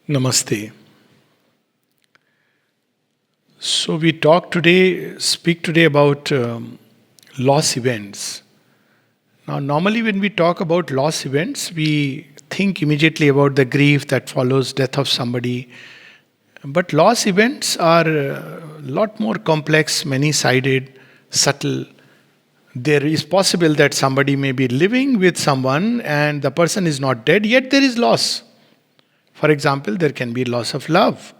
Namaste. So speak today about loss events. Now, normally when we talk about loss events, we think immediately about the grief that follows death of somebody. But loss events are a lot more complex, many-sided, subtle. There is possible that somebody may be living with someone and the person is not dead, yet there is loss. For example, there can be loss of love.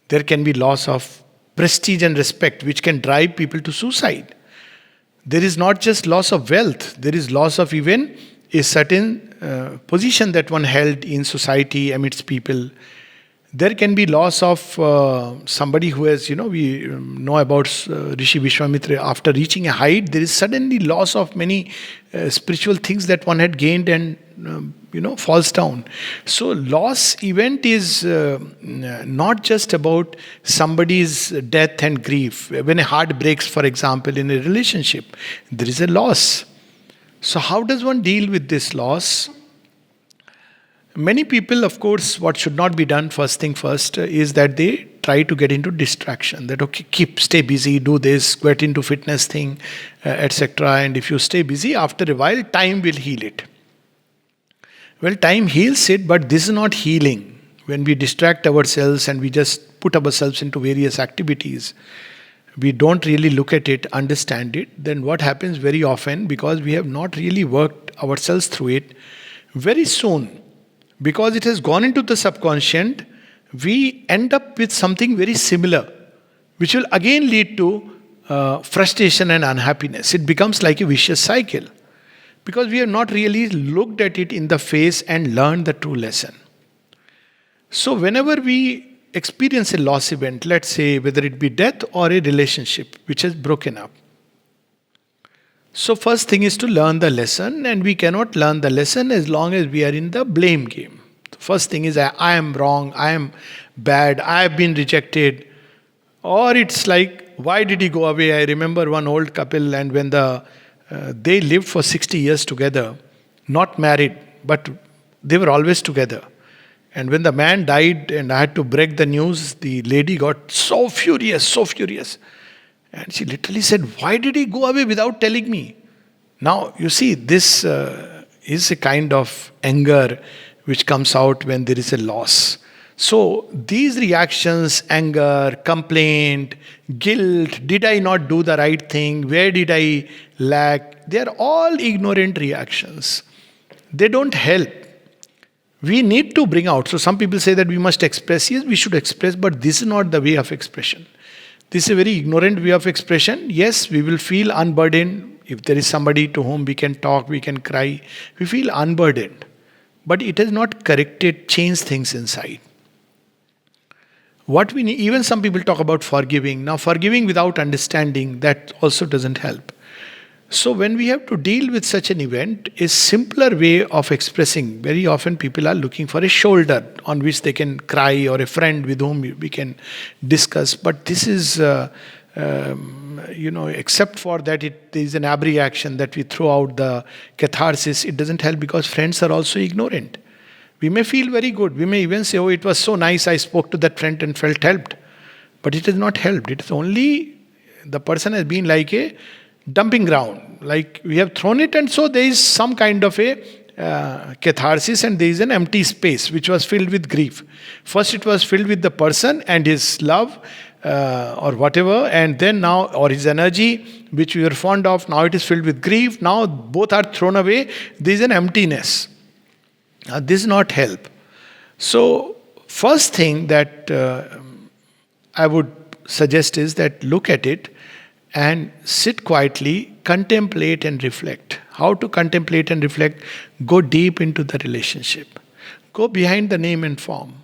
There can be loss of prestige and respect, which can drive people to suicide. There is not just loss of wealth, there is loss of even a certain position that one held in society amidst people. There can be loss of somebody who has, we know about Rishi Vishwamitra. After reaching a height, there is suddenly loss of many spiritual things that one had gained and, falls down. So, loss event is not just about somebody's death and grief. When a heart breaks, for example, in a relationship, there is a loss. So, how does one deal with this loss? Many people, of course, what should not be done first thing first is that they try to get into distraction. That okay, stay busy, do this, get into fitness thing, etc. And if you stay busy, after a while, time will heal it. Well, time heals it, but this is not healing. When we distract ourselves and we just put ourselves into various activities, we don't really look at it, understand it, then what happens very often, because we have not really worked ourselves through it, very soon, because it has gone into the subconscious, we end up with something very similar, which will again lead to frustration and unhappiness. It becomes like a vicious cycle because we have not really looked at it in the face and learned the true lesson. So, whenever we experience a loss event, let's say whether it be death or a relationship which has broken up, so first thing is to learn the lesson, and we cannot learn the lesson as long as we are in the blame game. The first thing is I am wrong, I am bad, I have been rejected. Or it's like, why did he go away? I remember one old couple, and when they lived for 60 years together, not married, but they were always together. And when the man died and I had to break the news, the lady got so furious, so furious. And she literally said, why did he go away without telling me? Now, you see, this is a kind of anger which comes out when there is a loss. So, these reactions, anger, complaint, guilt, did I not do the right thing? Where did I lack? They are all ignorant reactions. They don't help. We need to bring out. So, some people say that we must express. Yes, we should express, but this is not the way of expression. This is a very ignorant way of expression. Yes, we will feel unburdened. If there is somebody to whom we can talk, we can cry, we feel unburdened. But it has not changed things inside. What we need, even some people talk about forgiving. Now, forgiving without understanding, that also doesn't help. So, when we have to deal with such an event, a simpler way of expressing, very often people are looking for a shoulder on which they can cry, or a friend with whom we can discuss. But this is, except for that, there is an abreaction that we throw out the catharsis. It doesn't help because friends are also ignorant. We may feel very good. We may even say, oh, it was so nice, I spoke to that friend and felt helped. But it has not helped. It is only, the person has been like a dumping ground. Like we have thrown it, and so there is some kind of a catharsis, and there is an empty space which was filled with grief. First it was filled with the person and his love or whatever, and then now, or his energy which we were fond of, now it is filled with grief. Now both are thrown away. There is an emptiness. This does not help. So, first thing that I would suggest is that look at it and sit quietly, contemplate and reflect. How to contemplate and reflect? Go deep into the relationship. Go behind the name and form.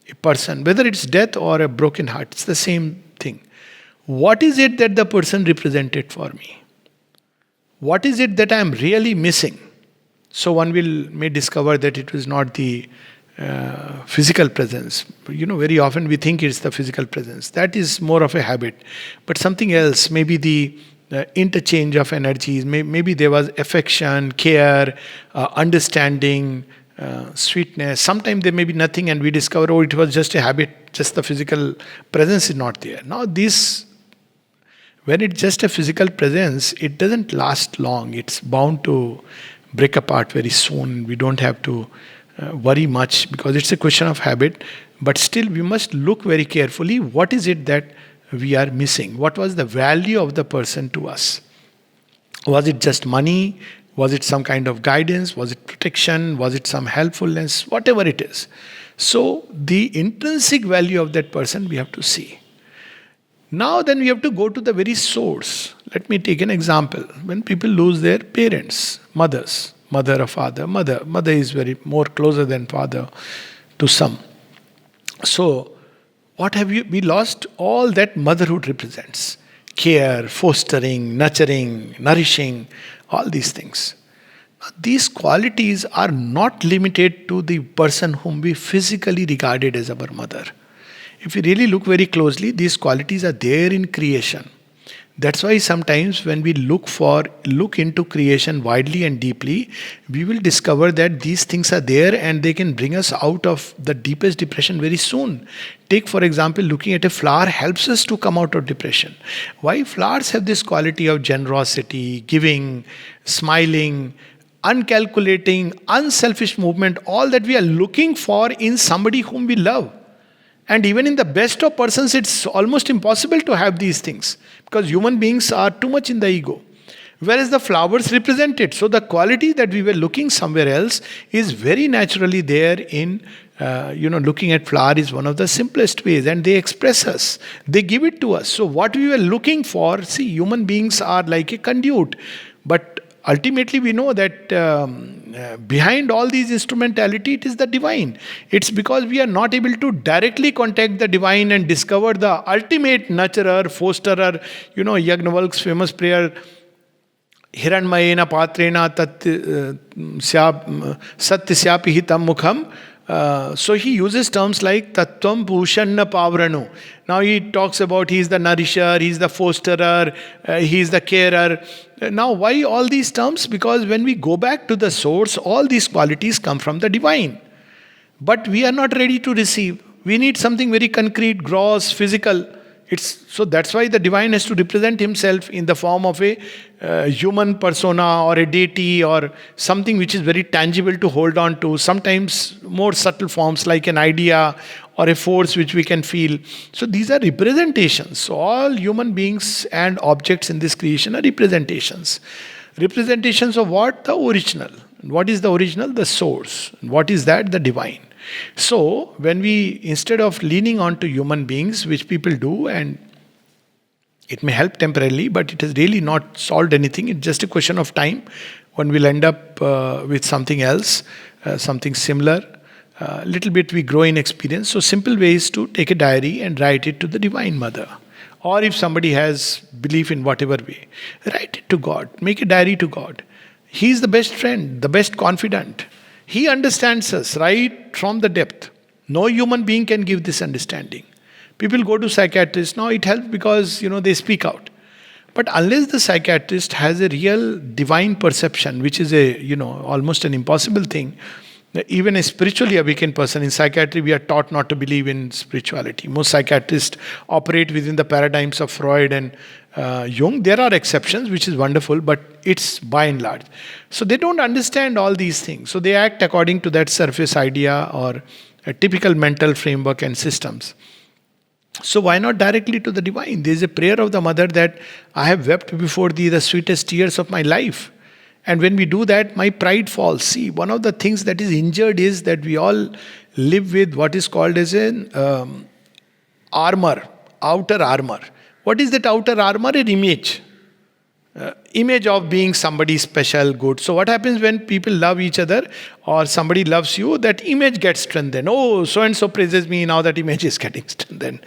A person, whether it's death or a broken heart, it's the same thing. What is it that the person represented for me? What is it that I am really missing? So one may discover that it was not the physical presence. Very often we think it's the physical presence. That is more of a habit. But something else, maybe the interchange of energies, maybe there was affection, care, understanding, sweetness. Sometimes there may be nothing and we discover, oh, it was just a habit, just the physical presence is not there. Now, this, when it's just a physical presence, it doesn't last long. It's bound to break apart very soon. We don't have to worry much because it's a question of habit. But still, we must look very carefully what is it that we are missing? What was the value of the person to us? Was it just money? Was it some kind of guidance? Was it protection? Was it some helpfulness? Whatever it is. So, the intrinsic value of that person we have to see. Now, then we have to go to the very source. Let me take an example. When people lose their parents, mothers, mother or father, mother is very more closer than father to some. So, what have we lost? All that motherhood represents care, fostering, nurturing, nourishing, all these things. These qualities are not limited to the person whom we physically regarded as our mother. If we really look very closely, these qualities are there in creation. That's why sometimes when we look into creation widely and deeply, we will discover that these things are there and they can bring us out of the deepest depression very soon. Take for example, looking at a flower helps us to come out of depression. Why? Flowers have this quality of generosity, giving, smiling, uncalculating, unselfish movement, all that we are looking for in somebody whom we love. And even in the best of persons, it's almost impossible to have these things because human beings are too much in the ego. Whereas the flowers represent it. So the quality that we were looking somewhere else is very naturally there in, looking at flower is one of the simplest ways and they express us. They give it to us. So what we were looking for, see, human beings are like a conduit. But ultimately, we know that behind all these instrumentality, it is the divine. It's because we are not able to directly contact the divine and discover the ultimate nurturer, fosterer. Yagnavalk's famous prayer, Hiranmayena patrena tat satya hitam mukham. So he uses terms like Tattvam Bhushanna Pavranu. Now he talks about he is the nourisher, he is the fosterer, he is the carer. Now why all these terms? Because when we go back to the source, all these qualities come from the divine. But we are not ready to receive. We need something very concrete, gross, physical. So that's why the divine has to represent himself in the form of a human persona or a deity or something which is very tangible to hold on to. Sometimes more subtle forms like an idea or a force which we can feel. So these are representations. So all human beings and objects in this creation are representations. Representations of what? The original. What is the original? The source. What is that? The divine. So, when we, instead of leaning on to human beings, which people do, and it may help temporarily, but it has really not solved anything. It's just a question of time when we'll end up with something else, something similar. A little bit we grow in experience. So, simple way is to take a diary and write it to the Divine Mother. Or if somebody has belief in whatever way, write it to God. Make a diary to God. He is the best friend, the best confidant. He understands us right from the depth. No human being can give this understanding. People go to psychiatrists. Now it helps because, they speak out. But unless the psychiatrist has a real divine perception, which is almost an impossible thing, even a spiritually awakened person, in psychiatry we are taught not to believe in spirituality. Most psychiatrists operate within the paradigms of Freud and Jung. There are exceptions, which is wonderful, but it's by and large. So they don't understand all these things. So they act according to that surface idea or a typical mental framework and systems. So why not directly to the divine? There is a prayer of the mother that I have wept before thee the sweetest tears of my life. And when we do that, my pride falls. See, one of the things that is injured is that we all live with what is called as an armor, outer armor. What is that outer armor? An image. Image of being somebody special, good. So what happens when people love each other or somebody loves you? That image gets strengthened. Oh, so-and-so praises me, now that image is getting strengthened.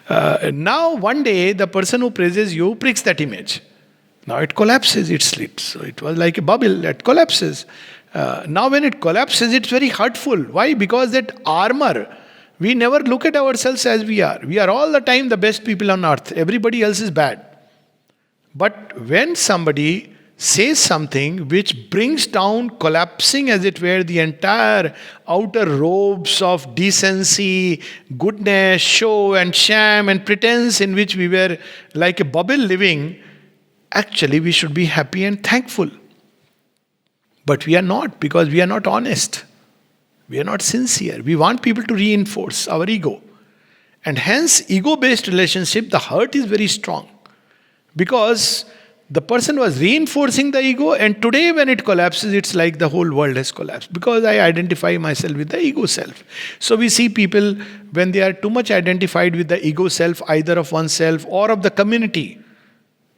Now one day, the person who praises you pricks that image. Now it collapses, it slits. So it was like a bubble that collapses. Now when it collapses, it's very hurtful. Why? Because that armor, we never look at ourselves as we are. We are all the time the best people on earth. Everybody else is bad. But when somebody says something which brings down, collapsing as it were, the entire outer robes of decency, goodness, show and sham and pretense in which we were like a bubble living, actually we should be happy and thankful. But we are not, because we are not honest. We are not sincere. We want people to reinforce our ego. And hence, ego-based relationship, the hurt is very strong. Because the person was reinforcing the ego, and today when it collapses, it's like the whole world has collapsed. Because I identify myself with the ego self. So we see people, when they are too much identified with the ego self, either of oneself or of the community,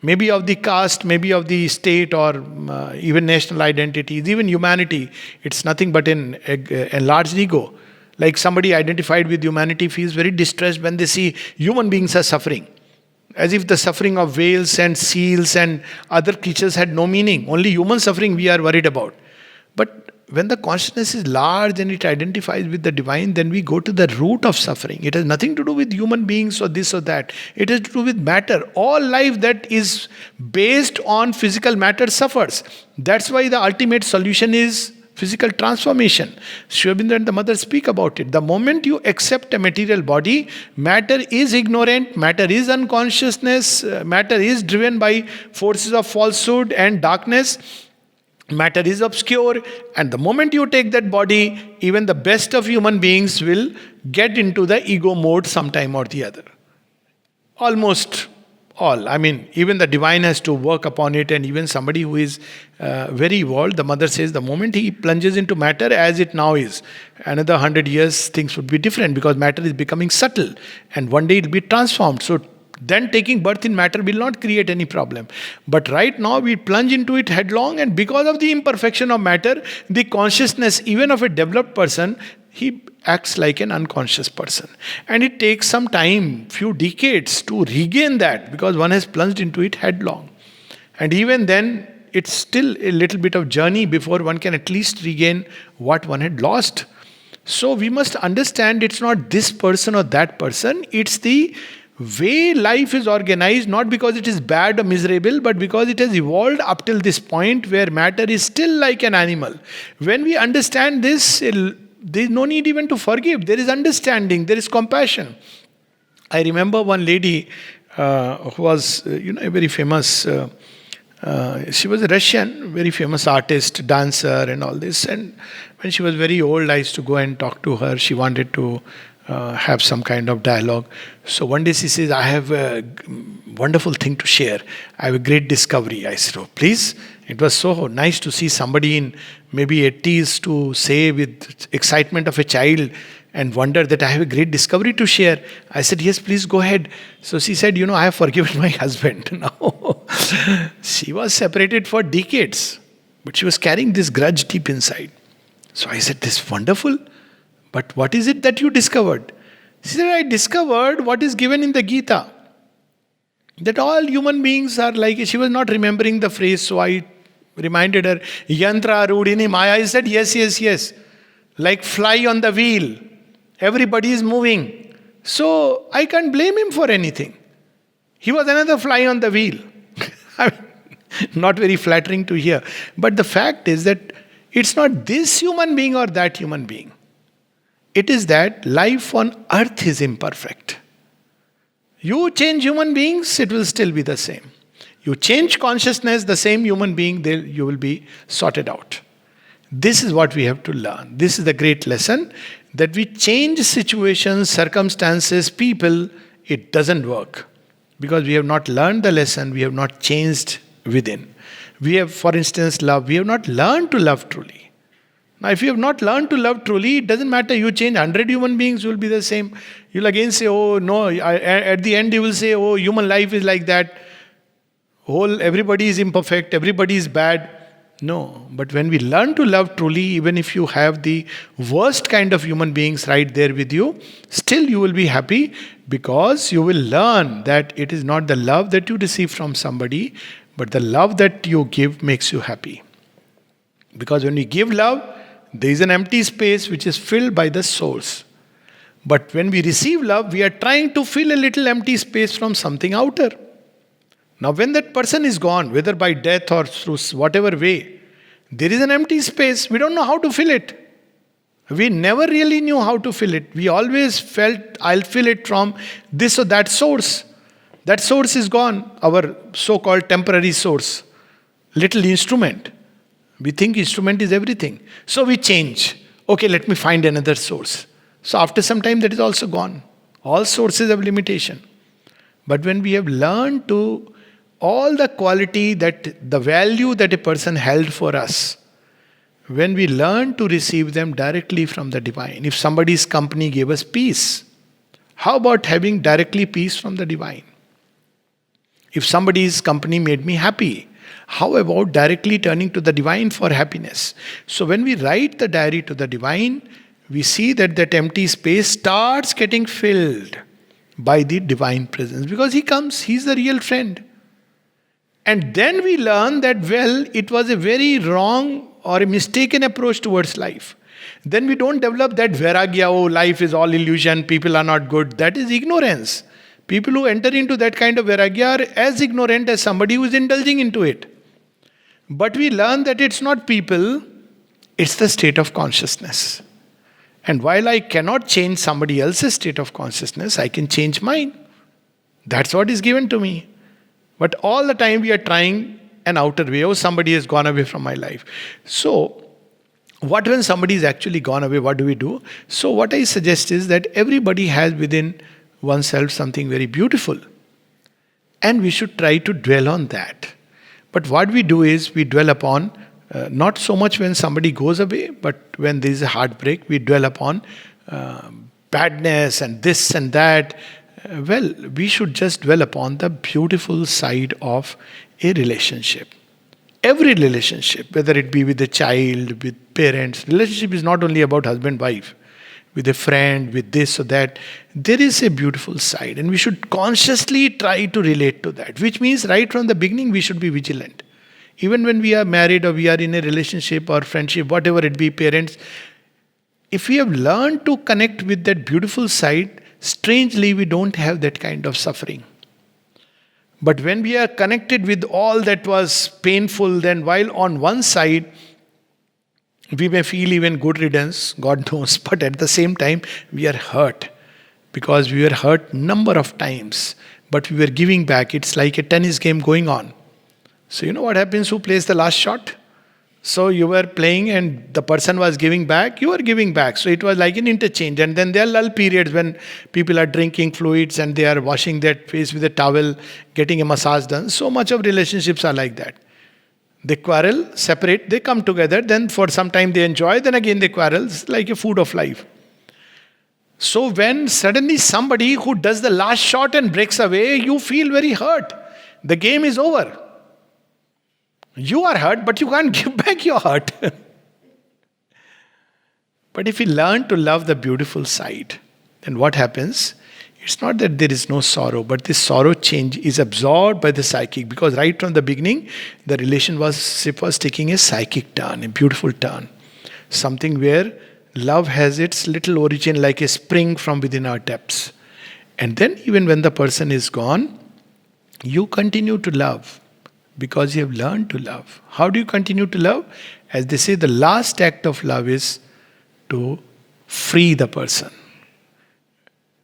maybe of the caste, maybe of the state, or even national identities, even humanity, it's nothing but an enlarged ego. Like somebody identified with humanity feels very distressed when they see human beings are suffering. As if the suffering of whales and seals and other creatures had no meaning. Only human suffering we are worried about. But when the consciousness is large and it identifies with the divine, then we go to the root of suffering. It has nothing to do with human beings or this or that. It has to do with matter. All life that is based on physical matter suffers. That's why the ultimate solution is physical transformation. Sri Aurobindo and the mother speak about it. The moment you accept a material body, matter is ignorant, matter is unconsciousness, matter is driven by forces of falsehood and darkness, matter is obscure, and the moment you take that body, even the best of human beings will get into the ego mode sometime or the other. Almost all. I mean, even the divine has to work upon it, and even somebody who is very evolved, the mother says, the moment he plunges into matter as it now is, another 100 years things would be different, because matter is becoming subtle, and one day it will be transformed. So then taking birth in matter will not create any problem. But right now we plunge into it headlong, and because of the imperfection of matter, the consciousness even of a developed person, he acts like an unconscious person. And it takes some time, few decades to regain that, because one has plunged into it headlong. And even then, it's still a little bit of journey before one can at least regain what one had lost. So we must understand it's not this person or that person, it's the way life is organized, not because it is bad or miserable, but because it has evolved up till this point where matter is still like an animal. When we understand this, there is no need even to forgive. There is understanding, there is compassion. I remember one lady who was, a very famous, she was a Russian, very famous artist, dancer and all this. And when she was very old, I used to go and talk to her. She wanted to have some kind of dialogue. So one day she says, I have a wonderful thing to share. I have a great discovery. I said, oh, please. It was so nice to see somebody in maybe 80s to say with excitement of a child and wonder that I have a great discovery to share. I said, yes, please go ahead. So she said, I have forgiven my husband now. She was separated for decades, but she was carrying this grudge deep inside. So I said, this is wonderful. But what is it that you discovered? She said, I discovered what is given in the Gita. That all human beings are like, she was not remembering the phrase, so I reminded her, Yantra Rudini Maya. I said, yes. Like fly on the wheel. Everybody is moving. So I can't blame him for anything. He was another fly on the wheel. Not very flattering to hear. But the fact is that it's not this human being or that human being. It is that life on earth is imperfect. You change human beings, it will still be the same. You change consciousness, the same human being, you will be sorted out. This is what we have to learn. This is the great lesson, that we change situations, circumstances, people, it doesn't work. Because we have not learned the lesson, we have not changed within. We have, for instance, love. We have not learned to love truly. Now, if you have not learned to love truly, it doesn't matter. You change 100 human beings, you will be the same. You'll again say, oh, no. At the end, you will say, oh, human life is like that. Everybody is imperfect, everybody is bad. No. But when we learn to love truly, even if you have the worst kind of human beings right there with you, still you will be happy, because you will learn that it is not the love that you receive from somebody, but the love that you give makes you happy. Because when we give love, there is an empty space which is filled by the source. But when we receive love, we are trying to fill a little empty space from something outer. Now, when that person is gone, whether by death or through whatever way, there is an empty space. We don't know how to fill it. We never really knew how to fill it. We always felt, I'll fill it from this or that source. That source is gone, our so-called temporary source. Little instrument. We think instrument is everything. So we change. Okay, let me find another source. So after some time, that is also gone. All sources have limitation. But when we have learned to all the quality, that the value that a person held for us, when we learn to receive them directly from the divine, if somebody's company gave us peace, how about having directly peace from the divine? If somebody's company made me happy, how about directly turning to the divine for happiness? So when we write the diary to the divine, we see that that empty space starts getting filled by the divine presence, because he comes, he's the real friend. And then we learn that, well, it was a very wrong or a mistaken approach towards life. Then we don't develop that vairagya, oh, life is all illusion, people are not good. That is ignorance. People who enter into that kind of vairagya are as ignorant as somebody who is indulging into it. But we learn that it's not people, it's the state of consciousness. And while I cannot change somebody else's state of consciousness, I can change mine. That's what is given to me. But all the time we are trying an outer way. Oh, somebody has gone away from my life. So, what when somebody is actually gone away, what do we do? So, what I suggest is that everybody has within oneself something very beautiful. And we should try to dwell on that. But what we do is we dwell upon, not so much when somebody goes away, but when there is a heartbreak, we dwell upon badness and this and that. Well, we should just dwell upon the beautiful side of a relationship. Every relationship, whether it be with a child, with parents, relationship is not only about husband-wife, with a friend, with this or that. There is a beautiful side, and we should consciously try to relate to that, which means right from the beginning we should be vigilant. Even when we are married or we are in a relationship or friendship, whatever it be, parents, if we have learned to connect with that beautiful side, strangely, we don't have that kind of suffering. But when we are connected with all that was painful, then while on one side, we may feel even good riddance, God knows, but at the same time, we are hurt. Because we were hurt number of times, but we were giving back. It's like a tennis game going on. So you know what happens who plays the last shot? So you were playing and the person was giving back, you were giving back. So it was like an interchange. And then there are lull periods when people are drinking fluids and they are washing their face with a towel, getting a massage done. So much of relationships are like that. They quarrel, separate, they come together, then for some time they enjoy, then again they quarrel. It's like a food of life. So when suddenly somebody who does the last shot and breaks away, you feel very hurt. The game is over. You are hurt, but you can't give back your hurt. But if we learn to love the beautiful side, then what happens? It's not that there is no sorrow, but this sorrow change is absorbed by the psychic. Because right from the beginning, the relationship was taking a psychic turn, a beautiful turn. Something where love has its little origin like a spring from within our depths. And then even when the person is gone, you continue to love. Because you have learned to love. How do you continue to love? As they say, the last act of love is to free the person.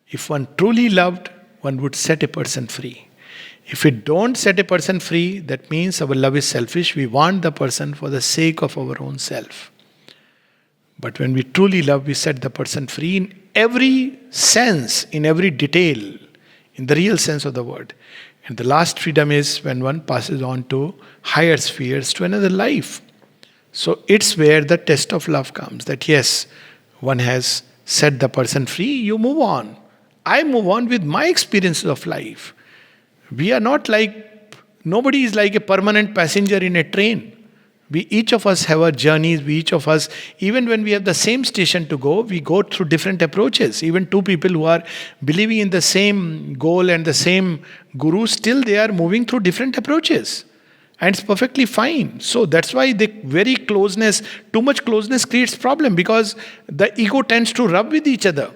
If one truly loved, one would set a person free. If we don't set a person free, that means our love is selfish. We want the person for the sake of our own self. But when we truly love, we set the person free in every sense, in every detail, in the real sense of the word. And the last freedom is when one passes on to higher spheres, to another life. So it's where the test of love comes. That yes, one has set the person free, you move on. I move on with my experiences of life. We are not like, nobody is like a permanent passenger in a train. We each of us have our journeys, we each of us, even when we have the same station to go, we go through different approaches. Even two people who are believing in the same goal and the same guru, still they are moving through different approaches. And it's perfectly fine. So that's why the very closeness, too much closeness creates problem, because the ego tends to rub with each other.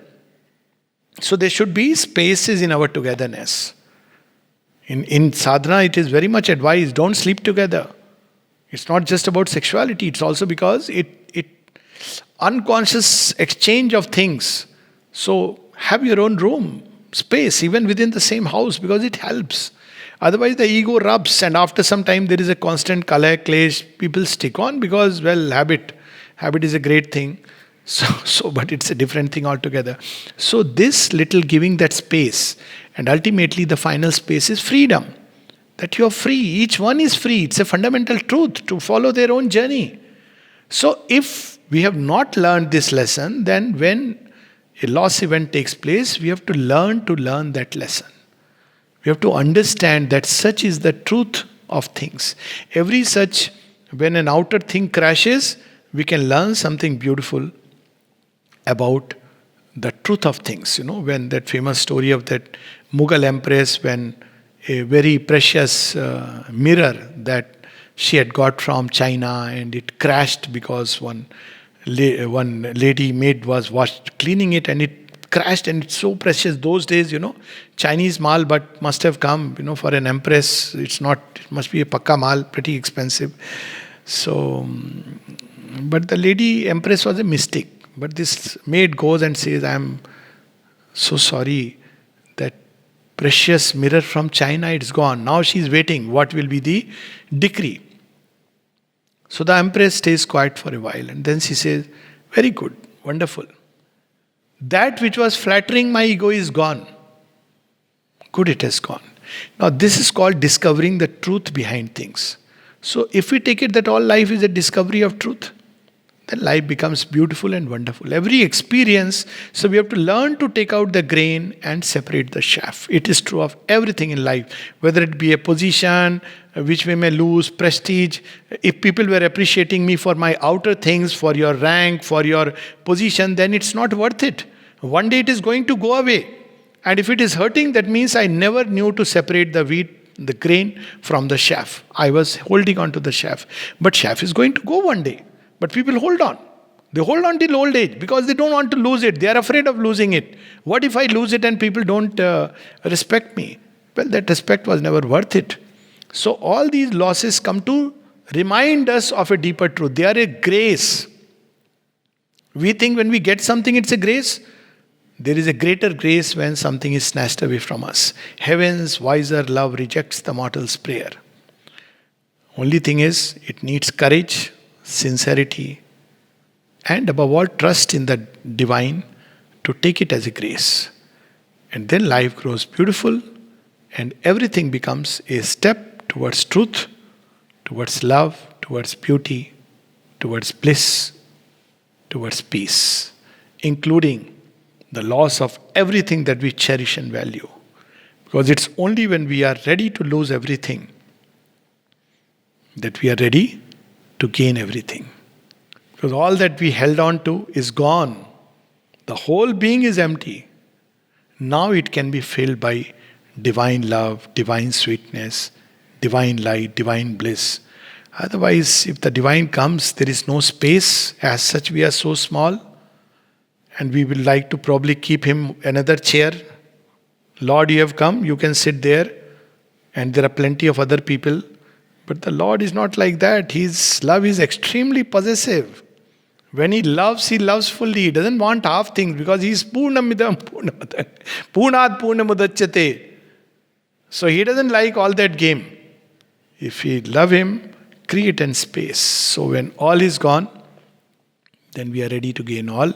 So there should be spaces in our togetherness. In sadhana, it is very much advised, don't sleep together. It's not just about sexuality, it's also because it unconscious exchange of things. So have your own room, space, even within the same house, because it helps. Otherwise, the ego rubs, and after some time, there is a constant color clash. People stick on because, well, habit. Habit is a great thing. But it's a different thing altogether. So, this little giving that space, and ultimately, the final space is freedom. That you are free. Each one is free. It's a fundamental truth to follow their own journey. So, if we have not learned this lesson, then when a loss event takes place, we have to learn that lesson. We have to understand that such is the truth of things. Every such, when an outer thing crashes, we can learn something beautiful about the truth of things. When that famous story of that Mughal empress, when a very precious mirror that she had got from China and it crashed because one lady maid was cleaning it, and it crashed, and it's so precious those days, Chinese mal, but must have come, for an empress. It must be a pakka mal, pretty expensive. So, but the lady empress was a mystic. But this maid goes and says, I'm so sorry, that precious mirror from China, it's gone. Now she's waiting. What will be the decree? So the empress stays quiet for a while, and then she says, very good, wonderful. That which was flattering my ego is gone. Good, it has gone. Now, this is called discovering the truth behind things. So, if we take it that all life is a discovery of truth, then life becomes beautiful and wonderful. Every experience, so we have to learn to take out the grain and separate the chaff. It is true of everything in life, whether it be a position which we may lose, prestige. If people were appreciating me for my outer things, for your rank, for your position, then it's not worth it. One day it is going to go away. And if it is hurting, that means I never knew to separate the wheat, the grain from the chaff. I was holding on to the chaff. But chaff is going to go one day. But people hold on. They hold on till old age because they don't want to lose it. They are afraid of losing it. What if I lose it and people don't respect me? Well, that respect was never worth it. So all these losses come to remind us of a deeper truth. They are a grace. We think when we get something, it's a grace. There is a greater grace when something is snatched away from us. Heaven's wiser love rejects the mortal's prayer. Only thing is, it needs courage, sincerity, and above all, trust in the divine to take it as a grace. And then life grows beautiful, and everything becomes a step towards truth, towards love, towards beauty, towards bliss, towards peace, including the loss of everything that we cherish and value. Because it's only when we are ready to lose everything that we are ready to gain everything. Because all that we held on to is gone. The whole being is empty. Now it can be filled by divine love, divine sweetness, divine light, divine bliss. Otherwise, if the divine comes, there is no space. As such, we are so small. And we will like to probably keep him another chair. Lord, you have come, you can sit there. And there are plenty of other people. But the Lord is not like that. His love is extremely possessive. When he loves fully. He doesn't want half things because he is Purnamidam Purnamadan. Purnat Purnamudachyate. So he doesn't like all that game. If we love him, create an space. So when all is gone, then we are ready to gain all.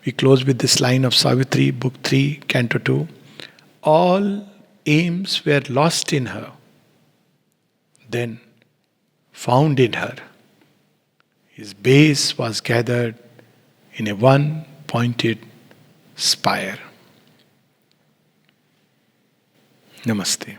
We close with this line of Savitri, Book 3, Canto 2. All aims were lost in her, then found in her. His base was gathered in a one-pointed spire. Namaste.